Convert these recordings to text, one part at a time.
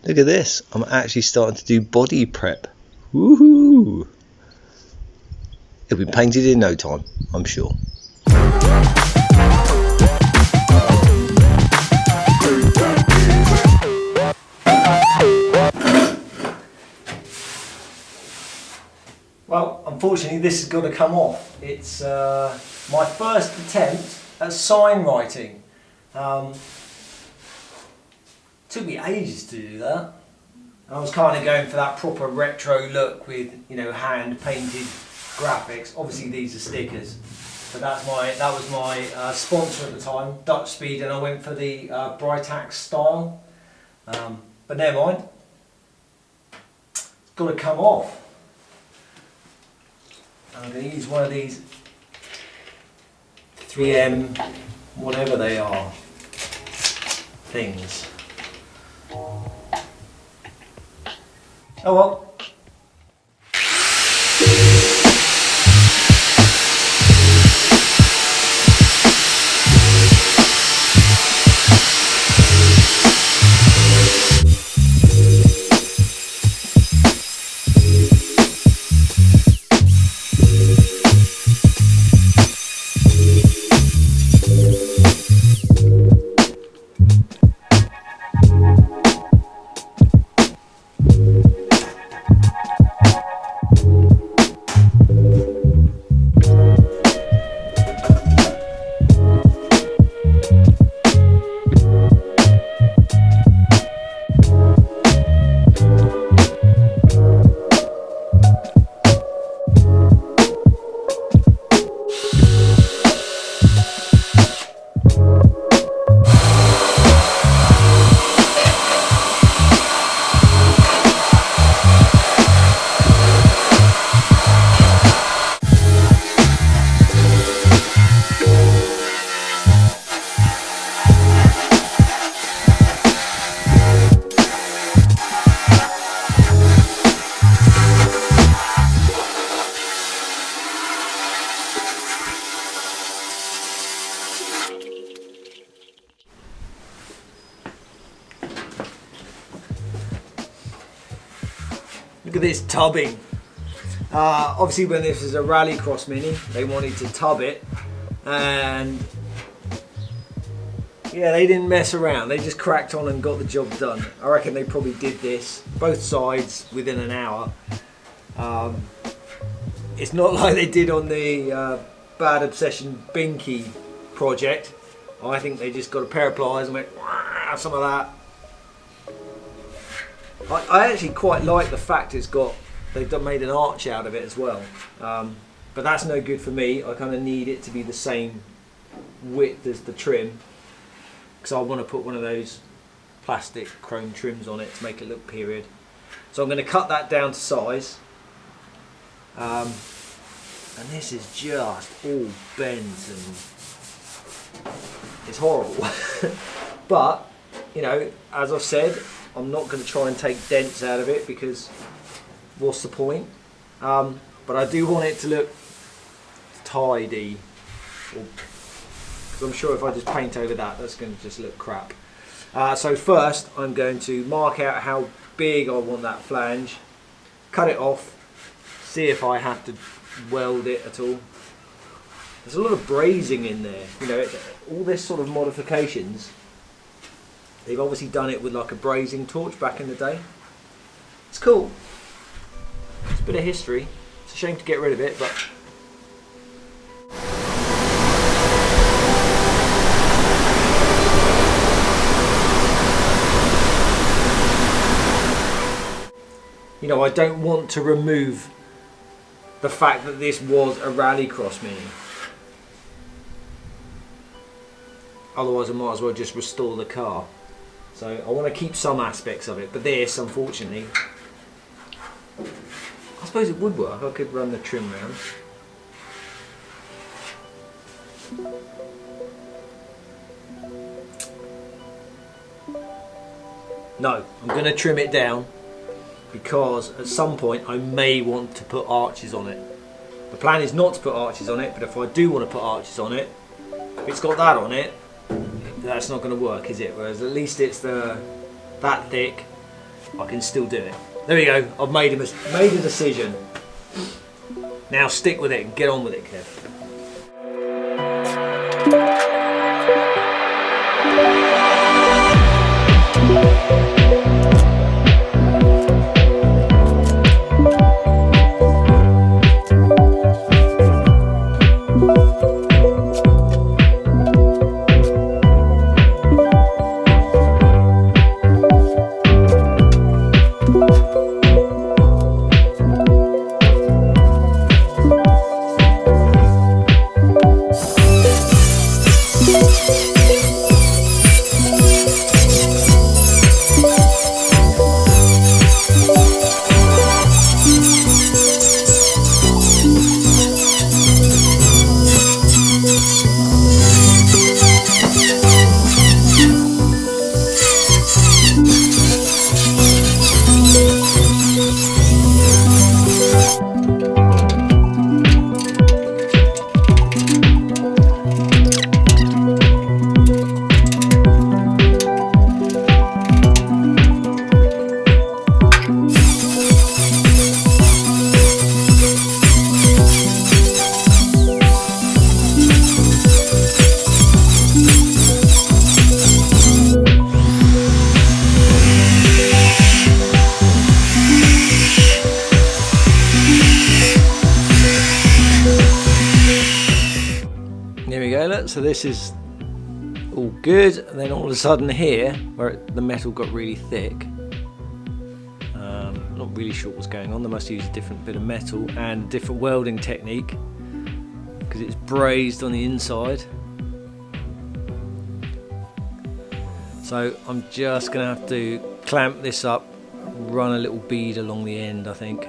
Look at this, I'm actually starting to do body prep. Woohoo! It'll be painted in no time, I'm sure. Well, unfortunately this has got to come off. It's my first attempt at sign writing. Took me ages to do that. I was kind of going for that proper retro look with, you know, hand painted graphics. Obviously these are stickers, but that was my sponsor at the time, Dutch Speed, and I went for the Britax style. But never mind. It's got to come off. I'm going to use one of these 3M, whatever they are, things. Oh well. Look at this tubbing. Obviously when this is a Rallycross Mini, they wanted to tub it, and yeah, they didn't mess around. They just cracked on and got the job done. I reckon they probably did this, both sides, within an hour. It's not like they did on the Bad Obsession Binky project. I think they just got a pair of pliers and went, have some of that. I actually quite like the fact they've made an arch out of it as well, but that's no good for me. I kind of need it to be the same width as the trim, because I want to put one of those plastic chrome trims on it to make it look period. So I'm going to cut that down to size, and this is just all bent and it's horrible. But you know, as I've said, I'm not going to try and take dents out of it, because what's the point? But I do want it to look tidy, because I'm sure if I just paint over that, that's going to just look crap. So first I'm going to mark out how big I want that flange, cut it off, see if I have to weld it at all. There's a lot of brazing in there, you know, all this sort of modifications. They've obviously done it with like a brazing torch back in the day. It's cool. It's a bit of history. It's a shame to get rid of it, but you know, I don't want to remove the fact that this was a Rallycross Mini. Otherwise I might as well just restore the car. So I want to keep some aspects of it, but this, unfortunately, I suppose it would work. I could run the trim round. No, I'm going to trim it down, because at some point I may want to put arches on it. The plan is not to put arches on it, but if I do want to put arches on it, if it's got that on it, that's not going to work, is it? Whereas at least it's that thick, I can still do it. There we go. I've made a decision. Now stick with it and get on with it, Kev. There we go, look, so this is all good, and then all of a sudden here, where the metal got really thick, not really sure what's going on. They must use a different bit of metal and a different welding technique, because it's brazed on the inside. So I'm just going to have to clamp this up, run a little bead along the end, I think.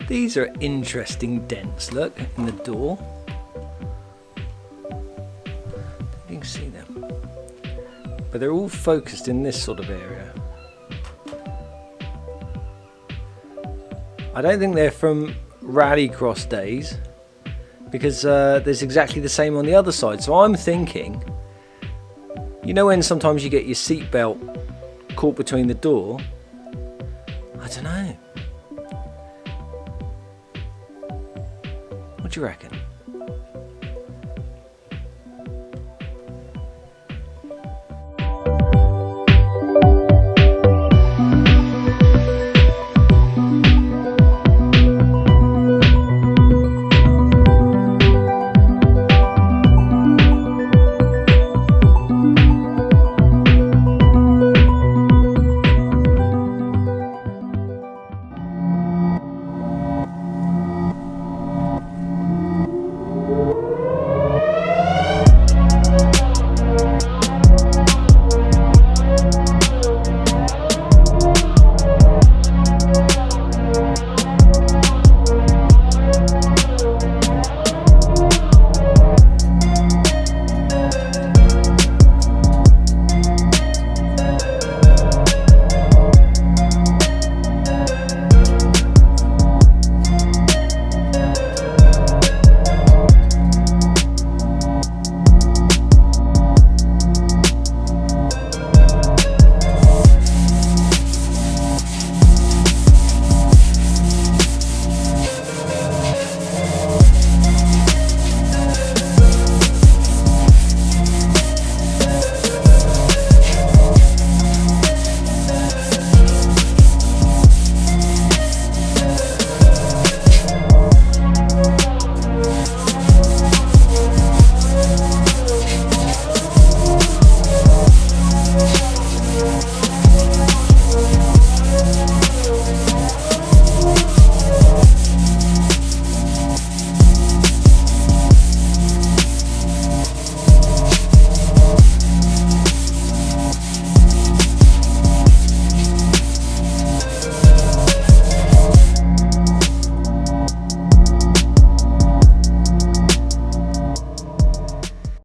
These are interesting dents, look, in the door. You can see them. But they're all focused in this sort of area. I don't think they're from rallycross days, because there's exactly the same on the other side. So I'm thinking, you know when sometimes you get your seatbelt caught between the door? I don't know. What do you reckon?